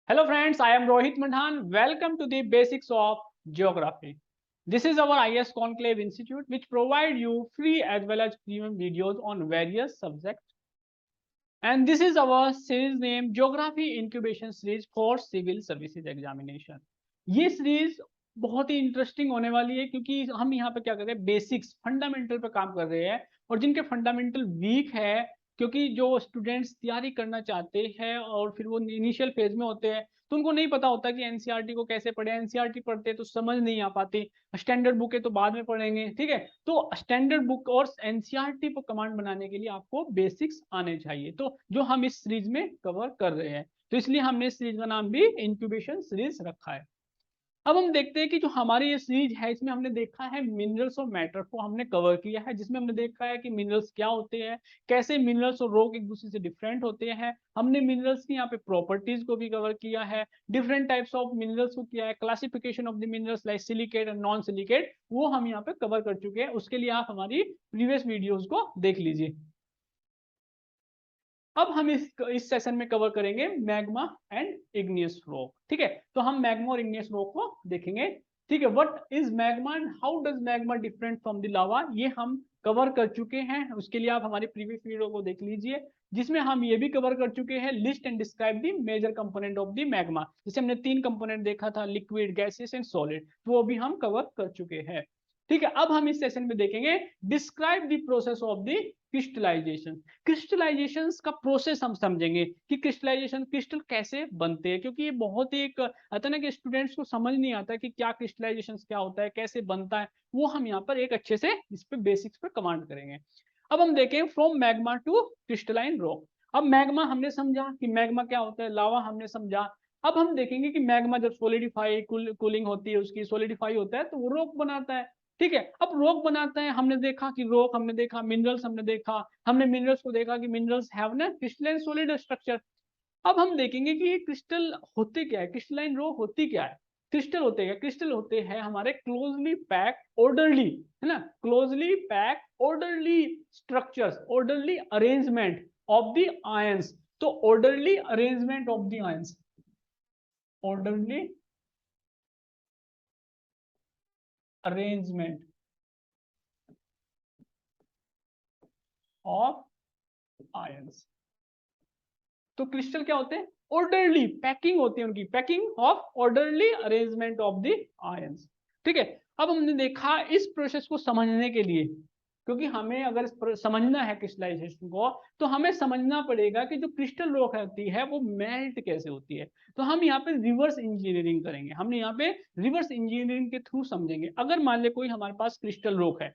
Hello friends, I am Rohit Mandhan. Welcome to the basics of geography. This is our IS Conclave Institute which provide you free as well as premium videos on various subjects. And this is our series name Geography Incubation Series for Civil Services Examination. ये series बहुत ही interesting होने वाली है क्योंकि हम यहाँ पे क्या कर रहे हैं, बेसिक्स फंडामेंटल पे काम कर रहे हैं। और जिनके फंडामेंटल वीक है, क्योंकि जो स्टूडेंट्स तैयारी करना चाहते हैं और फिर वो इनिशियल फेज में होते हैं तो उनको नहीं पता होता कि एनसीईआरटी को कैसे पढ़े। एनसीईआरटी पढ़ते तो समझ नहीं आ पाती, स्टैंडर्ड बुक है तो बाद में पढ़ेंगे, ठीक है। तो स्टैंडर्ड बुक और एनसीईआरटी पर कमांड बनाने के लिए आपको बेसिक्स आने चाहिए, तो जो हम इस सीरीज में कवर कर रहे हैं, तो इसलिए हमने इस सीरीज का नाम भी इंक्यूबेशन सीरीज रखा है। अब हम देखते हैं कि जो हमारी ये सीरीज है इसमें हमने देखा है मिनरल्स और मैटर को हमने कवर किया है, जिसमें हमने देखा है कि मिनरल्स क्या होते हैं, कैसे मिनरल्स और रॉक एक दूसरे से डिफरेंट होते हैं। हमने मिनरल्स की यहाँ पे प्रॉपर्टीज को भी कवर किया है, डिफरेंट टाइप्स ऑफ मिनरल्स को किया है, classification of the minerals like silicate and non silicate, वो हम यहाँ पे कवर कर चुके हैं। उसके लिए आप हमारी प्रीवियस वीडियोज को देख लीजिए। अब हम इस सेशन में कवर करेंगे मैग्मा एंड इग्नियस रॉक, ठीक है। तो हम मैग्मा और इग्नियस रॉक को देखेंगे, ठीक है। What is magma and how does magma different from the lava, ये हम कवर कर चुके हैं। उसके लिए आप हमारी प्रीवियस वीडियो को देख लीजिए, जिसमें हम ये भी कवर कर चुके हैं list and describe the major component of the magma. जैसे हमने 3 कंपोनेंट देखा था, लिक्विड, गैसियस एंड सॉलिड, तो वो भी हम कवर कर चुके हैं, ठीक है। अब हम इस सेशन में देखेंगे describe the process of the crystallization. Crystallization का प्रोसेस हम समझेंगे कि क्रिस्टलाइजेशन क्रिस्टल कैसे बनते हैं, क्योंकि ये बहुत ही एक आता है ना कि स्टूडेंट्स को समझ नहीं आता कि क्या क्रिस्टलाइजेशन क्या होता है, कैसे बनता है, वो हम यहाँ पर एक अच्छे से इस पे बेसिक्स पे कमांड करेंगे। अब हम देखें from magma to crystalline rock. अब मैग्मा हमने समझा कि मैग्मा क्या होता है, लावा हमने समझा। अब हम देखेंगे कि मैग्मा जब सोलिडिफाई कूलिंग होती है, उसकी सोलिडिफाई होता है तो वो रॉक बनाता है, ठीक है। अब रॉक बनाते हैं, हमने देखा कि रॉक, हमने देखा मिनरल्स, हमने मिनरल्स को देखा कि मिनरल्स हैव ना क्रिस्टलाइन सॉलिड स्ट्रक्चर। अब हम देखेंगे कि ये क्रिस्टल होते क्या है, क्रिस्टलाइन रॉक होती क्या है। क्रिस्टल होते हैं, क्रिस्टल होते हैं हमारे क्लोजली पैक ऑर्डरली, है ना, closely pack orderly structures, orderly arrangement of the ions. तो orderly arrangement of the ions, orderly arrangement of ions. तो क्रिस्टल क्या होते हैं, ऑर्डरली पैकिंग होती है उनकी, packing of orderly arrangement of the ions, ठीक है। अब हमने देखा इस प्रोसेस को समझने के लिए, क्योंकि हमें अगर समझना है क्रिस्टलाइजेशन को, तो हमें समझना पड़ेगा कि जो क्रिस्टल रॉक होती है वो मेल्ट कैसे होती है। तो हम यहाँ पे रिवर्स इंजीनियरिंग करेंगे, हमने यहाँ पे रिवर्स इंजीनियरिंग के थ्रू समझेंगे। अगर मान ले कोई हमारे पास क्रिस्टल रॉक है,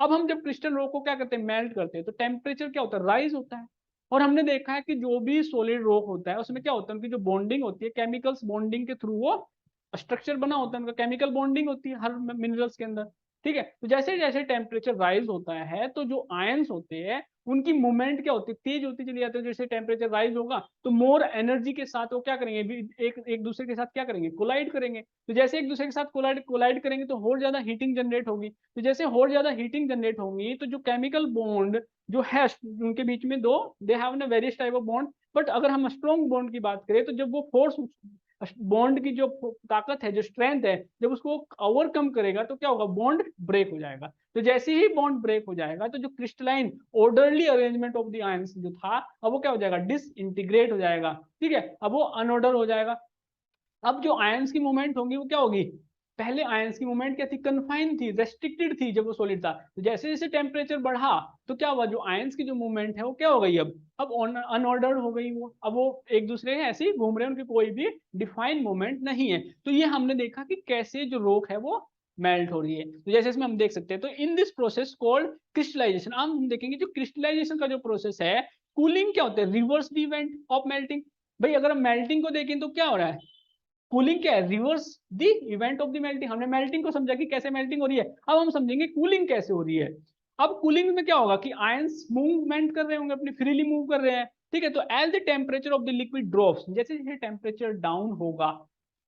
अब हम जब क्रिस्टल रॉक को क्या करते हैं, मेल्ट करते हैं, तो टेम्परेचर क्या होता है, राइज होता है। और हमने देखा है कि जो भी सॉलिड रॉक होता है उसमें क्या होता है, उनकी जो बॉन्डिंग होती है केमिकल्स बॉन्डिंग के थ्रू वो स्ट्रक्चर बना होता है, उनका केमिकल बॉन्डिंग होती है हर मिनरल्स के अंदर, ठीक है। तो जैसे जैसे टेम्परेचर राइज होता है तो जो आयंस होते हैं उनकी मूवमेंट क्या होती है, तेज होती चली जाती है। जैसे टेम्परेचर राइज होगा तो मोर एनर्जी के साथ वो क्या करेंगे, एक दूसरे के साथ क्या करेंगे, कोलाइड करेंगे। तो जैसे एक दूसरे के साथ कोलाइड करेंगे तो और ज्यादा हीटिंग जनरेट होगी। तो जैसे और ज्यादा हीटिंग जनरेट होगी तो जो केमिकल बॉन्ड जो है उनके बीच में, दो दे हैव ना various type of bond, but अगर हम स्ट्रॉन्ग बॉन्ड की बात करें तो जब वो फोर्स बॉन्ड की जो ताकत है, जो स्ट्रेंथ है, जब उसको ओवरकम करेगा तो क्या होगा, बॉन्ड ब्रेक हो जाएगा। तो जैसे ही बॉन्ड ब्रेक हो जाएगा तो जो crystalline orderly arrangement of the ions जो था, अब वो क्या हो जाएगा, डिसइंटीग्रेट हो जाएगा, ठीक है। अब वो अनऑर्डर हो जाएगा। अब जो आयंस की मूवमेंट होगी वो क्या होगी, पहले आयंस की मूवमेंट क्या थी, कन्फाइंड थी, रेस्ट्रिक्टेड थी जब वो सॉलिड था। तो जैसे जैसे टेम्परेचर बढ़ा तो क्या हुआ, जो आयंस की जो मूवमेंट है वो क्या हो गई, अब अनऑर्डर्ड हो गई वो। अब वो एक दूसरे के ऐसे ही घूम रहे हैं, उनकी कोई भी डिफाइंड मूवमेंट नहीं है। तो ये हमने देखा कि कैसे जो रॉक है वो मेल्ट हो रही है। तो जैसे इसमें हम देख सकते हैं, तो in this process called crystallization. अब हम देखेंगे जो क्रिस्टलाइजेशन का जो प्रोसेस है, कूलिंग क्या होता है, reverse the event of melting. भाई अगर हम मेल्टिंग को देखें तो क्या हो रहा है, कूलिंग क्या है, reverse the event of the melting. हमने मेल्टिंग को समझा कि कैसे मेल्टिंग हो रही है, अब हम समझेंगे कूलिंग कैसे हो रही है। अब कूलिंग में क्या होगा कि आयंस मूवमेंट कर रहे होंगे, अपनी फ्रीली मूव कर रहे हैं, ठीक है। तो as the temperature of the liquid drops, जैसे जैसे टेम्परेचर डाउन होगा,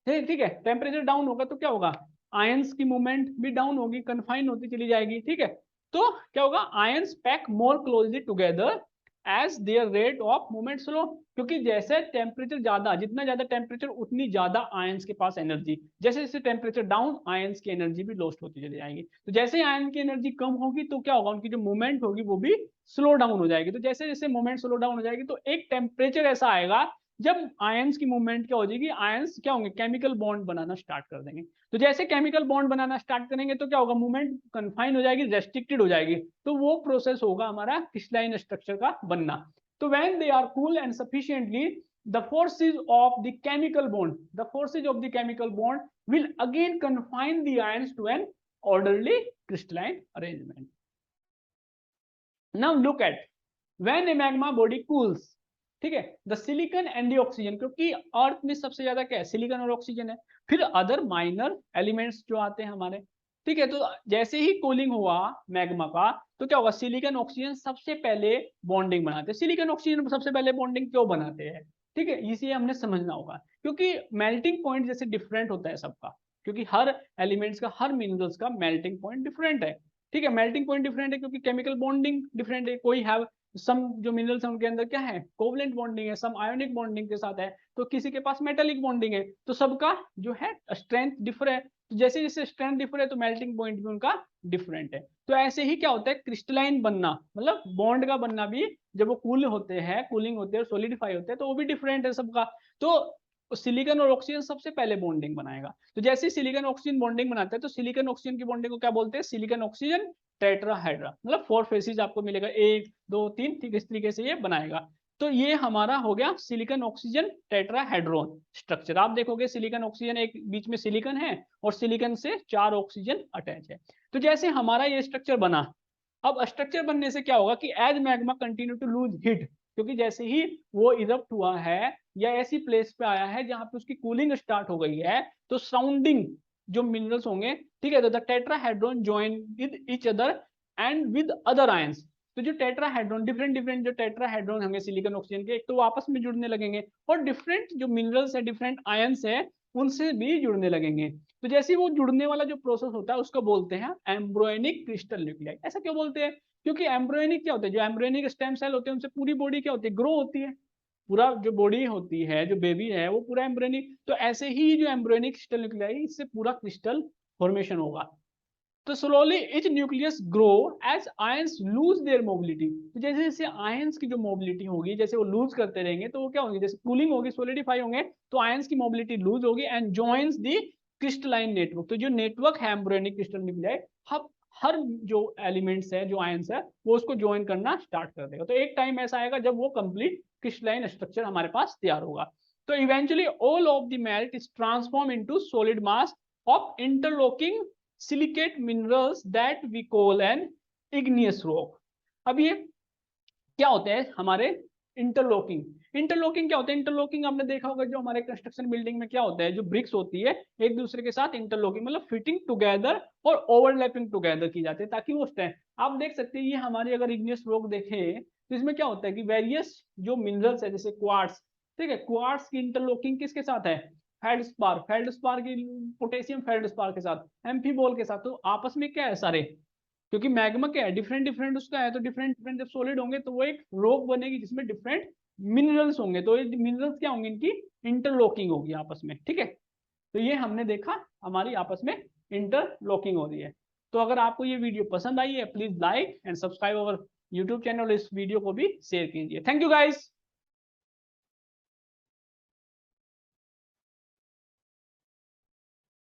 ठीक है, टेम्परेचर डाउन होगा तो क्या होगा, आयंस की मूवमेंट भी डाउन होगी, कन्फाइन होती चली जाएगी, ठीक है। तो क्या होगा, ions pack more closely together as their rate of movement slow, क्योंकि जैसे टेम्परेचर ज्यादा, जितना ज्यादा टेम्परेचर उतनी ज्यादा आयंस के पास एनर्जी, जैसे जैसे टेम्परेचर डाउन आयंस की एनर्जी भी लॉस्ट होती चली जाएगी। तो जैसे आयन की एनर्जी कम होगी तो क्या होगा, उनकी जो मूवमेंट होगी वो भी स्लो डाउन हो जाएगी। तो जैसे जैसे मूवमेंट स्लो डाउन हो जाएगी तो एक टेम्परेचर ऐसा आएगा जब आयंस की मूवमेंट क्या हो जाएगी, आयंस क्या होंगे, केमिकल बॉन्ड बनाना स्टार्ट कर देंगे। तो जैसे केमिकल बॉन्ड बनाना स्टार्ट करेंगे तो क्या होगा, मूवमेंट कन्फाइन हो जाएगी, रेस्ट्रिक्टेड हो जाएगी। तो वो प्रोसेस होगा हमारा क्रिस्टलाइन स्ट्रक्चर का बनना। तो when they are cool and sufficiently, the forces of the chemical bond will again confine the ions to an orderly crystalline arrangement. Now look at when a magma body cools, ठीक है, the silicon and the oxygen, क्योंकि अर्थ में सबसे ज्यादा क्या है, silicon और oxygen है, फिर अदर माइनर एलिमेंट्स जो आते हैं हमारे, ठीक है। तो जैसे ही कूलिंग हुआ मैग्मा का तो क्या होगा, सिलिकॉन ऑक्सीजन सबसे पहले बॉन्डिंग बनाते हैं। सिलिकॉन ऑक्सीजन सबसे पहले बॉन्डिंग क्यों बनाते हैं, ठीक है, इसे हमने समझना होगा, क्योंकि मेल्टिंग पॉइंट जैसे डिफरेंट होता है सबका, क्योंकि हर एलिमेंट्स का, हर मिनरल्स का मेल्टिंग पॉइंट डिफरेंट है, ठीक है। मेल्टिंग पॉइंट डिफरेंट है क्योंकि केमिकल बॉन्डिंग डिफरेंट है, कोई हैव सम जो मिनरल्स हैं उनके अंदर क्या है, कोवलेंट बॉन्डिंग है, सम आयोनिक बॉन्डिंग के साथ है, तो किसी के पास मेटालिक बॉन्डिंग है, तो सबका जो है स्ट्रेंथ डिफर है। तो जैसे जैसे स्ट्रेंथ डिफर है तो मेल्टिंग पॉइंट भी उनका डिफरेंट है। तो ऐसे ही क्या होता है, क्रिस्टलाइन बनना, मतलब बॉन्ड का बनना भी, जब वो कूल होते हैं, कूलिंग होते हैं, सोलिडिफाई होते हैं, तो वो भी डिफरेंट है सबका। तो सिलिकॉन और ऑक्सीजन सबसे पहले बॉन्डिंग बनाएगा। तो जैसे सिलिकॉन ऑक्सीजन बॉन्डिंग बनाता है तो सिलिकॉन ऑक्सीजन की बॉन्डिंग को क्या बोलते हैं, सिलिकॉन ऑक्सीजन टेट्राहेड्रा, मतलब 4 फेसेस आपको मिलेगा, 1 2 3, ठीक इस तरीके से ये बनाएगा। तो ये हमारा हो गया सिलिकॉन ऑक्सीजन टेट्राहेड्रोन स्ट्रक्चर। आप देखोगे सिलिकॉन ऑक्सीजन, एक बीच में सिलिकॉन है और सिलिकॉन से 4 ऑक्सीजन अटैच है। तो जैसे हमारा ये स्ट्रक्चर बना, अब स्ट्रक्चर बनने से क्या होगा कि as magma continue to lose heat, क्योंकि जैसे ही वो इरप्ट हुआ है या ऐसी प्लेस पे आया है जहां पे उसकी कूलिंग स्टार्ट हो गई है, तो सराउंडिंग जो मिनरल्स होंगे, ठीक है, तो the tetrahedron join with each other and with other ions. तो जो टेट्राहेड्रॉन, डिफरेंट डिफरेंट जो टेट्राहेड्रॉन होंगे सिलिकॉन ऑक्सीजन के, एक तो वो आपस में जुड़ने लगेंगे और डिफरेंट जो मिनरल्स है, डिफरेंट आयंस है, उनसे भी जुड़ने लगेंगे। तो जैसे वो जुड़ने वाला जो प्रोसेस होता है उसको बोलते हैं एम्ब्रोयनिक क्रिस्टल न्यूक्लियाई। ऐसा क्यों बोलते हैं, क्योंकि एम्ब्रोयनिक क्या होता है, जो एम्ब्रोयनिक स्टेम सेल होते हैं उनसे पूरी बॉडी क्या होती है, ग्रो होती है, पूरा जो बॉडी होती है, जो बेबी है वो पूरा एम्ब्रोयनिक। तो ऐसे ही जो एम्ब्रोयनिक क्रिस्टल न्यूक्लियाई, इससे पूरा क्रिस्टल फॉर्मेशन होगा। तो slowly each nucleus grow as ions lose their mobility. तो जैसे जैसे आयंस की जो मोबिलिटी होगी, जैसे वो लूज करते रहेंगे तो वो क्या होंगे, जैसे कूलिंग होगी, सोलिडिफाई होंगे, तो आयंस की मोबिलिटी लूज होगी and joins the crystalline network. तो जो नेटवर्क है एम्ब्रोयनिक क्रिस्टल न्यूक्लियाई, हर जो एलिमेंट्स है, जो आयंस है, वो उसको ज्वाइन करना स्टार्ट कर देगा। तो एक टाइम ऐसा आएगा जब वो कंप्लीट क्रिस्टलाइन स्ट्रक्चर हमारे पास तैयार होगा। तो eventually all of the melt is transform into solid mass of interlocking silicate minerals that we call an igneous rock. अब ये क्या होते हैं हमारे इंटरलॉकिंग, इंटरलॉकिंग क्या होता है, इंटरलॉकिंग आपने देखा होगा जो हमारे कंस्ट्रक्शन बिल्डिंग में क्या होता है, जो ब्रिक्स होती है एक दूसरे के साथ इंटरलॉकिंग, मतलब फिटिंग टुगेदर और ओवरलैपिंग टुगेदर की जाती है ताकि वो स्टैंड। आप देख सकते हैं ये हमारी अगर इग्नियस रॉक देखें तो इसमें क्या होता है कि वेरियस जो मिनरल्स है, जैसे क्वार्ट्स, ठीक है, क्वार्ट्स की इंटरलॉकिंग किसके साथ है, फेल्डस्पार की पोटेशियम फेल्डस्पार के साथ, एम्फीबॉल के साथ। तो आपस में क्या है सारे, क्योंकि मैग्मा क्या है, डिफरेंट डिफरेंट उसका है, तो डिफरेंट डिफरेंट जब सॉलिड होंगे तो वो एक रॉक बनेगी जिसमें डिफरेंट मिनरल्स होंगे, तो ये मिनरल्स क्या होंगे, इनकी इंटरलॉकिंग होगी आपस में, ठीक है। तो ये हमने देखा हमारी आपस में इंटरलॉकिंग हो रही है। तो अगर आपको ये वीडियो पसंद आई है, please like and subscribe our YouTube channel, इस वीडियो को भी शेयर कीजिए। Thank you guys.